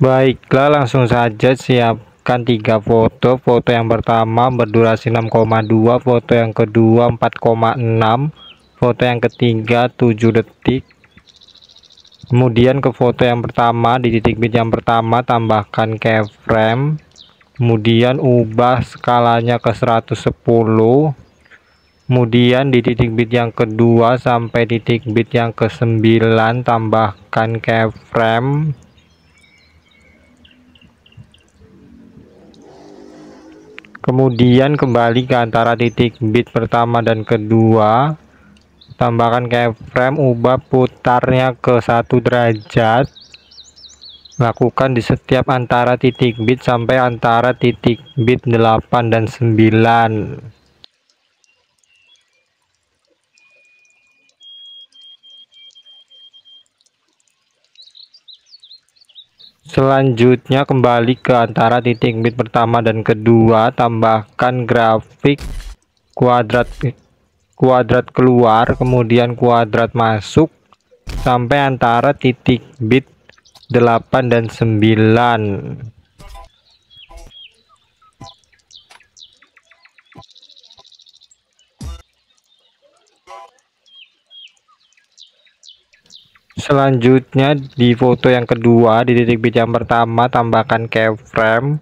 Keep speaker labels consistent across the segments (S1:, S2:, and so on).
S1: Baiklah, langsung saja siapkan 3 foto. Foto yang pertama berdurasi 6,2, foto yang kedua 4,6, foto yang ketiga 7 detik. Kemudian ke foto yang pertama, di titik bit yang pertama tambahkan keyframe, kemudian ubah skalanya ke 110. Kemudian di titik bit yang kedua sampai titik bit yang ke-9 tambahkan keyframe. Kemudian kembali ke antara titik bit pertama dan kedua, tambahkan keyframe, ubah putarnya ke 1 derajat. Lakukan di setiap antara titik bit sampai antara titik bit 8 dan 9. Selanjutnya kembali ke antara titik bit pertama dan kedua, tambahkan grafik kuadrat keluar, kemudian kuadrat masuk sampai antara titik bit 8 dan 9. Selanjutnya di foto yang kedua, di titik bit yang pertama tambahkan keyframe,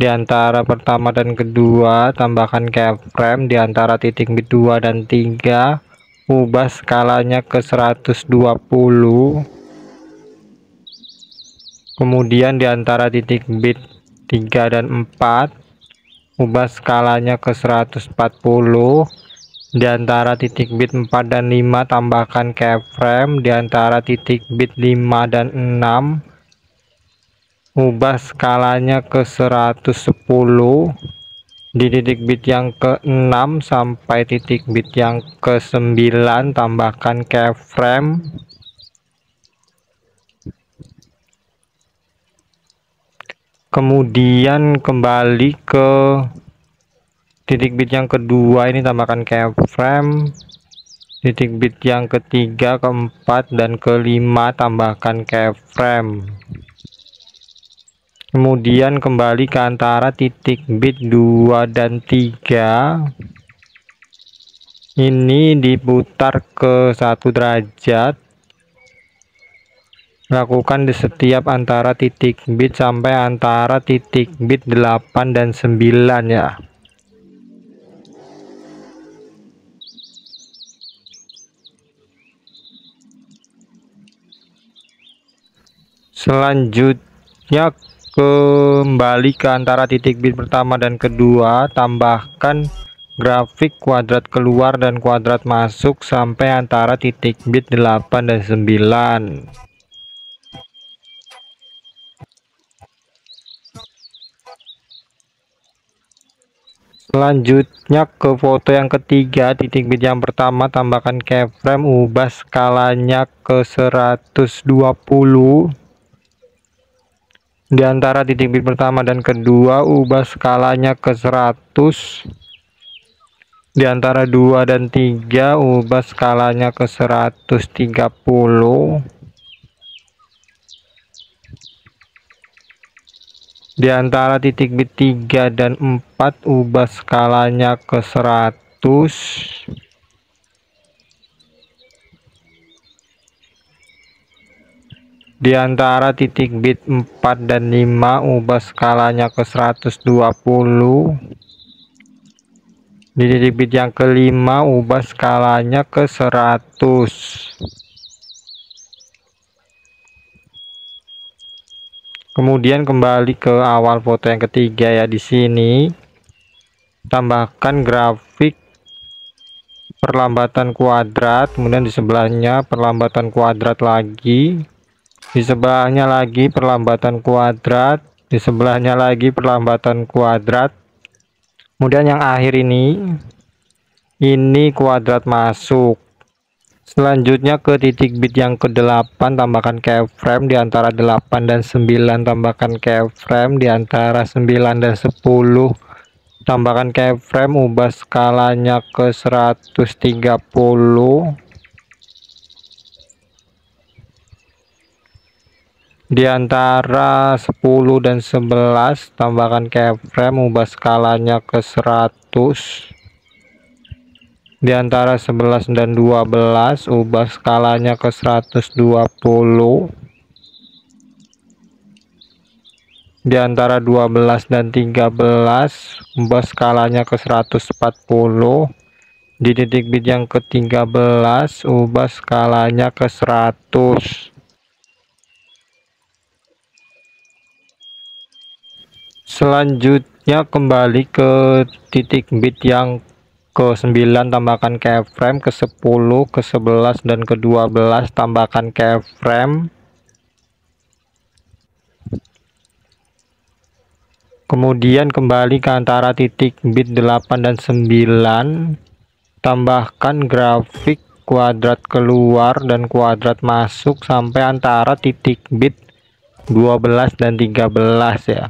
S1: di antara pertama dan kedua tambahkan keyframe, di antara titik bit 2 dan 3 ubah skalanya ke 120. Kemudian di antara titik bit 3 dan 4 ubah skalanya ke 140. Di antara titik bit 4 dan 5 tambahkan keyframe, di antara titik bit 5 dan 6 ubah skalanya ke 110. Di titik bit yang ke-6 sampai titik bit yang ke-9 tambahkan keyframe. Kemudian kembali ke titik bit yang kedua, ini tambahkan keyframe. Titik bit yang ketiga, keempat, dan kelima tambahkan keyframe. Kemudian kembali ke antara titik bit 2 dan 3. Ini diputar ke 1 derajat. Lakukan di setiap antara titik bit sampai antara titik bit 8 dan 9 ya. Selanjutnya kembali ke antara titik bit pertama dan kedua, tambahkan grafik kuadrat keluar dan kuadrat masuk sampai antara titik bit 8 dan 9. Selanjutnya ke foto yang ketiga, titik bit yang pertama tambahkan keyframe, ubah skalanya ke 120. Di antara titik bit pertama dan kedua ubah skalanya ke 100. Di antara 2 dan 3 ubah skalanya ke 130. Di antara titik bit 3 dan 4 ubah skalanya ke 100. Di antara titik bit 4 dan 5 ubah skalanya ke 120. Di titik bit yang kelima ubah skalanya ke 100. Kemudian kembali ke awal foto yang ketiga ya, di sini tambahkan grafik perlambatan kuadrat, kemudian di sebelahnya perlambatan kuadrat lagi. Di sebelahnya lagi perlambatan kuadrat, di sebelahnya lagi perlambatan kuadrat. Kemudian yang akhir ini kuadrat masuk. Selanjutnya ke titik bit yang ke-8 tambahkan keyframe, di antara 8 dan 9 tambahkan keyframe, di antara 9 dan 10 tambahkan keyframe, ubah skalanya ke 130. Di antara 10 dan 11 tambahkan keyframe, ubah skalanya ke 100. Di antara 11 dan 12 ubah skalanya ke 120. Di antara 12 dan 13 ubah skalanya ke 140. Di titik bit yang ke-13 ubah skalanya ke 100. Selanjutnya kembali ke titik bit yang ke-9, tambahkan keyframe, ke-10, ke-11 dan ke-12 tambahkan keyframe. Kemudian kembali ke antara titik bit 8 dan 9, tambahkan grafik kuadrat keluar dan kuadrat masuk sampai antara titik bit 12 dan 13 ya.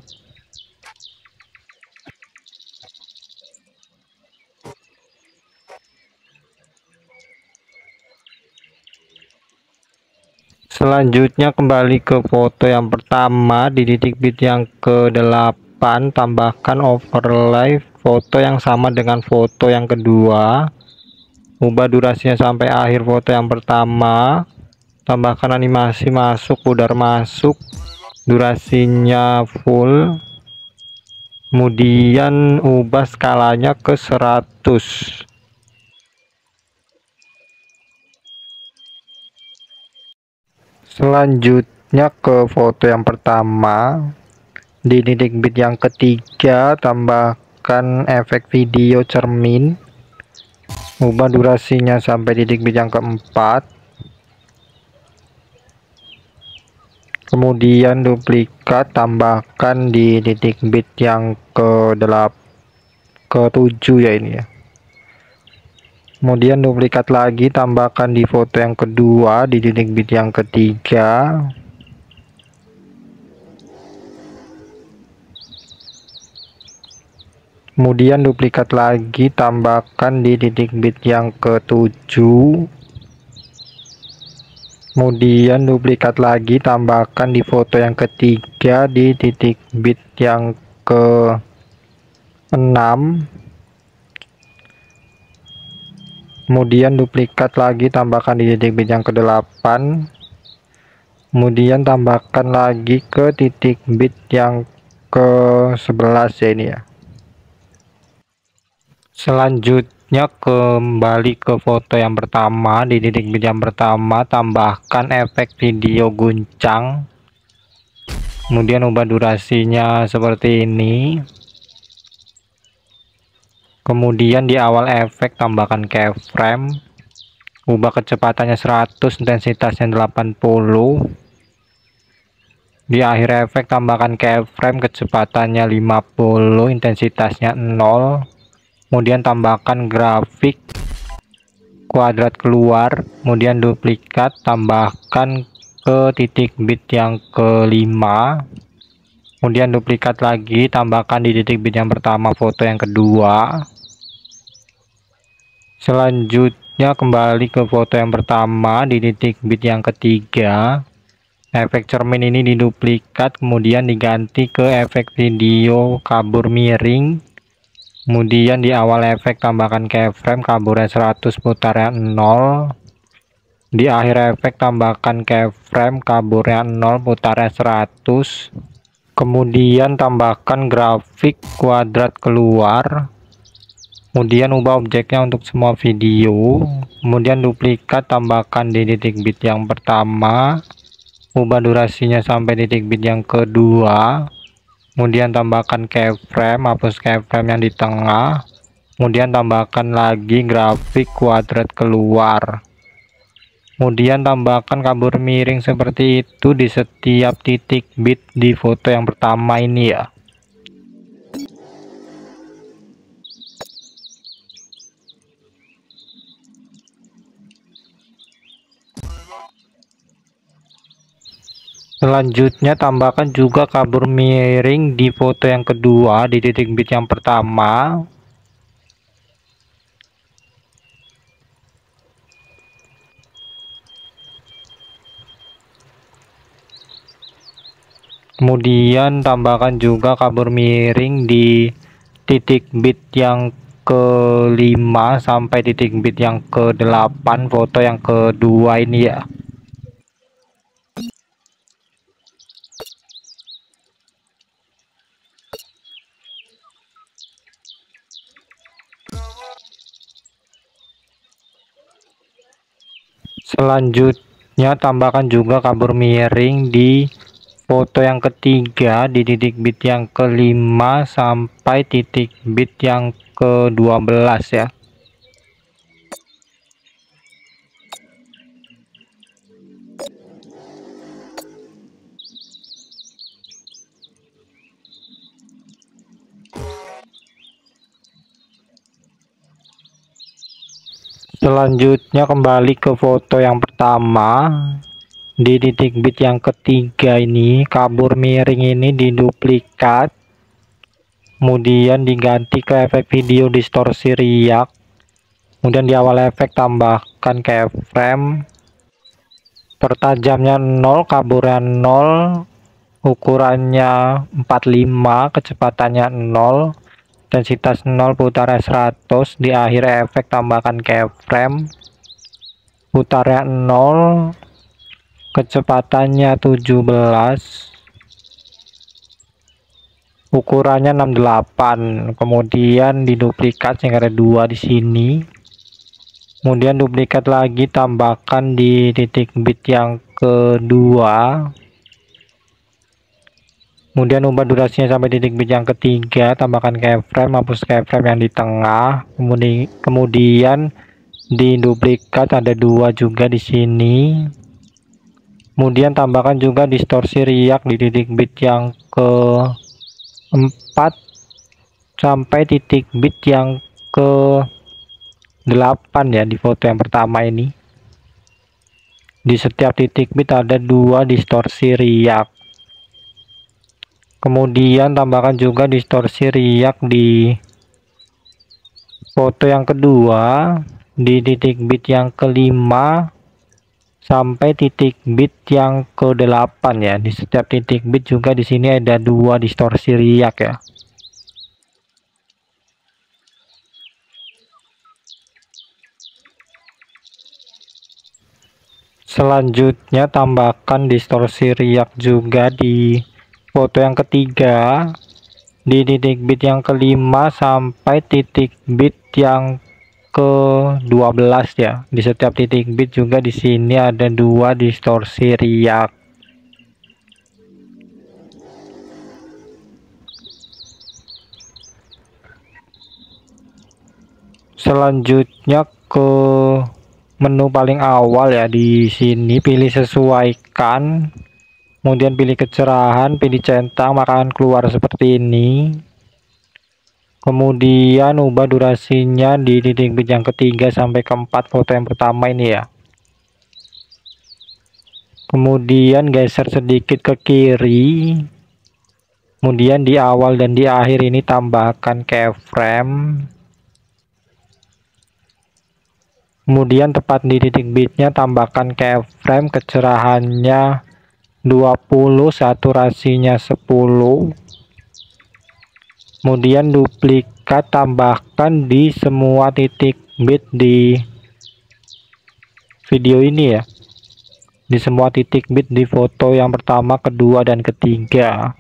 S1: Selanjutnya kembali ke foto yang pertama, di titik bit yang ke-8 tambahkan overlay foto yang sama dengan foto yang kedua. Ubah durasinya sampai akhir foto yang pertama. Tambahkan animasi masuk, pudar masuk, durasinya full. Kemudian ubah skalanya ke 100. Selanjutnya ke foto yang pertama, di titik bit yang ketiga tambahkan efek video cermin, ubah durasinya sampai titik bit yang keempat. Kemudian duplikat, tambahkan di titik bit yang ke-7 ya ini ya. Kemudian duplikat lagi, tambahkan di foto yang kedua di titik bit yang ketiga. Kemudian duplikat lagi, tambahkan di titik bit yang ke-7. Kemudian duplikat lagi, tambahkan di foto yang ketiga di titik bit yang ke-6. Kemudian duplikat lagi, tambahkan di titik bit yang ke-8. Kemudian tambahkan lagi ke titik bit yang ke-11 ya ini ya. Selanjutnya kembali ke foto yang pertama, di titik bit yang pertama tambahkan efek video guncang. Kemudian ubah durasinya seperti ini. Kemudian di awal efek tambahkan keyframe, ubah kecepatannya 100, intensitasnya 80. Di akhir efek tambahkan keyframe, kecepatannya 50, intensitasnya 0. Kemudian tambahkan grafik kuadrat keluar, kemudian duplikat, tambahkan ke titik bit yang ke-5. Kemudian duplikat lagi, tambahkan di titik bit yang pertama foto yang kedua. Selanjutnya kembali ke foto yang pertama, di titik bit yang ketiga. Efek cermin ini diduplikat, kemudian diganti ke efek video kabur miring. Kemudian di awal efek tambahkan keyframe, kaburnya 100, putarnya 0. Di akhir efek tambahkan keyframe, kaburnya 0, putarnya 100. Kemudian tambahkan grafik kuadrat keluar. Kemudian ubah objeknya untuk semua video. Kemudian duplikat, tambahkan di titik bit yang pertama. Ubah durasinya sampai titik bit yang kedua. Kemudian tambahkan keyframe, hapus keyframe yang di tengah. Kemudian tambahkan lagi grafik kuadrat keluar. Kemudian tambahkan kabur miring seperti itu di setiap titik bit di foto yang pertama ini ya. Selanjutnya tambahkan juga kabur miring di foto yang kedua di titik bit yang pertama. Kemudian tambahkan juga kabur miring di titik bit yang ke-5 sampai titik bit yang ke-8 foto yang kedua ini ya. Selanjutnya tambahkan juga kabur miring di foto yang ketiga di titik bit yang ke-5 sampai titik bit yang ke-12 ya. Selanjutnya kembali ke foto yang pertama di titik bit yang ketiga ini, kabur miring ini diduplikat, kemudian diganti ke efek video distorsi riak, kemudian di awal efek tambahkan keyframe, pertajamnya 0, kaburnya 0, ukurannya 45, kecepatannya 0, intensitas 0, putarnya 100, di akhir efek tambahkan keyframe, putarnya 0, kecepatannya 17, ukurannya 68, kemudian diduplikat sehingga ada 2 di sini, kemudian duplikat lagi, tambahkan di titik bit yang kedua, kemudian ubah durasinya sampai titik bit yang ketiga, tambahkan keyframe, hapus keyframe yang di tengah, kemudian diduplikat ada 2 juga di sini, kemudian tambahkan juga distorsi riak di titik bit yang ke 4 sampai titik bit yang ke 8 ya di foto yang pertama ini. Di setiap titik bit ada 2 distorsi riak. Kemudian tambahkan juga distorsi riak di foto yang kedua di titik bit yang ke-5 sampai titik bit yang ke-8 ya. Di setiap titik bit juga di sini ada 2 distorsi riak ya. Selanjutnya tambahkan distorsi riak juga di foto yang ketiga di titik bit yang ke-5 sampai titik bit yang ke-12 ya. Di setiap titik bit juga di sini ada 2 distorsi riak. Selanjutnya ke menu paling awal ya, di sini pilih sesuaikan, kemudian pilih kecerahan, pilih centang, maka akan keluar seperti ini. Kemudian ubah durasinya di titik bit yang ketiga sampai keempat foto yang pertama ini ya. Kemudian geser sedikit ke kiri, kemudian di awal dan di akhir ini tambahkan keyframe, kemudian tepat di titik bitnya tambahkan keyframe, kecerahannya 20, saturasinya 10, kemudian duplikat tambahkan di semua titik bit di video ini ya, di semua titik bit di foto yang pertama, kedua, dan ketiga.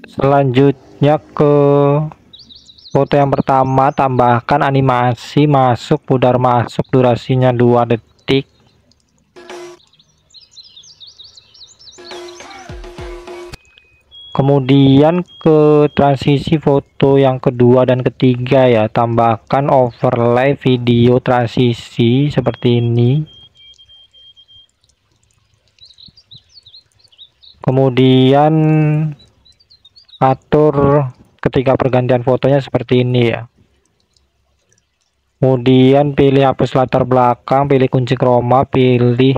S1: Selanjutnya ke foto yang pertama, tambahkan animasi masuk, pudar masuk, durasinya 2 detik. Kemudian ke transisi foto yang kedua dan ketiga ya, tambahkan overlay video transisi seperti ini. Kemudian atur ketika pergantian fotonya seperti ini ya. Kemudian pilih hapus latar belakang, pilih kunci chroma, pilih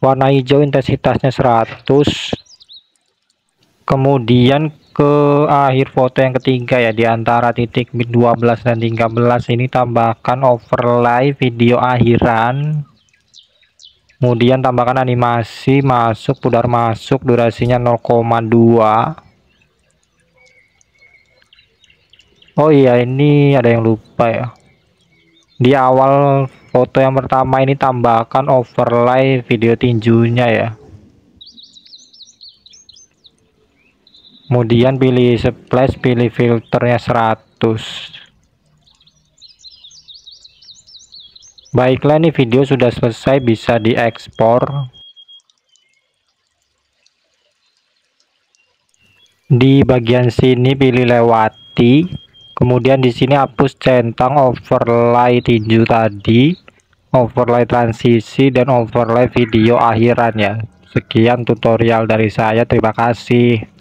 S1: warna hijau, intensitasnya 100. Kemudian ke akhir foto yang ketiga ya, di antara titik mid 12 dan 13 ini tambahkan overlay video akhiran, kemudian tambahkan animasi masuk, pudar masuk, durasinya 0,2. oh iya, ini ada yang lupa ya, di awal foto yang pertama ini tambahkan overlay video tinjunya ya. Kemudian pilih splash, pilih filternya 100. Baiklah, ini video sudah selesai, bisa diekspor. Di bagian sini pilih lewati, kemudian di sini hapus centang overlay tinju tadi, overlay transisi, dan overlay video akhiran ya. Sekian tutorial dari saya, terima kasih.